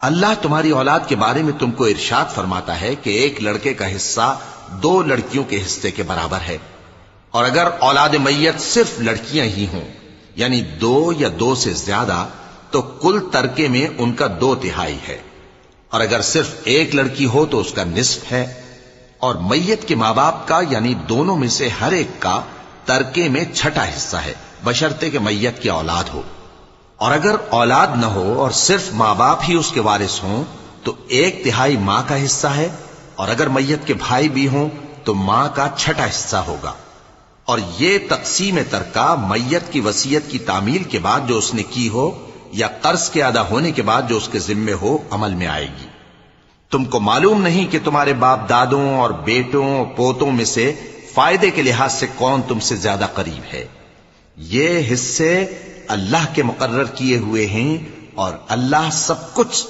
اللہ تمہاری اولاد کے بارے میں تم کو ارشاد فرماتا ہے کہ ایک لڑکے کا حصہ 2 لڑکیوں کے حصے کے برابر ہے، اور اگر اولاد میت صرف لڑکیاں ہی ہوں یعنی 2 یا 2 سے زیادہ تو کل ترکے میں ان کا 2/3 ہے، اور اگر صرف ایک لڑکی ہو تو اس کا نصف ہے، اور میت کے ماں باپ کا یعنی دونوں میں سے ہر ایک کا ترکے میں 6واں حصہ ہے، بشرطے کہ میت کی اولاد ہو، اور اگر اولاد نہ ہو اور صرف ماں باپ ہی اس کے وارث ہوں تو 1/3 ماں کا حصہ ہے، اور اگر میت کے بھائی بھی ہوں تو ماں کا 6واں حصہ ہوگا۔ اور یہ تقسیم ترکہ میت کی وصیت کی تعمیل کے بعد جو اس نے کی ہو یا قرض کے ادا ہونے کے بعد جو اس کے ذمے ہو عمل میں آئے گی۔ تم کو معلوم نہیں کہ تمہارے باپ دادوں اور بیٹوں اور پوتوں میں سے فائدے کے لحاظ سے کون تم سے زیادہ قریب ہے؟ یہ حصے اللہ کے مقرر کیے ہوئے ہیں اور اللہ سب کچھ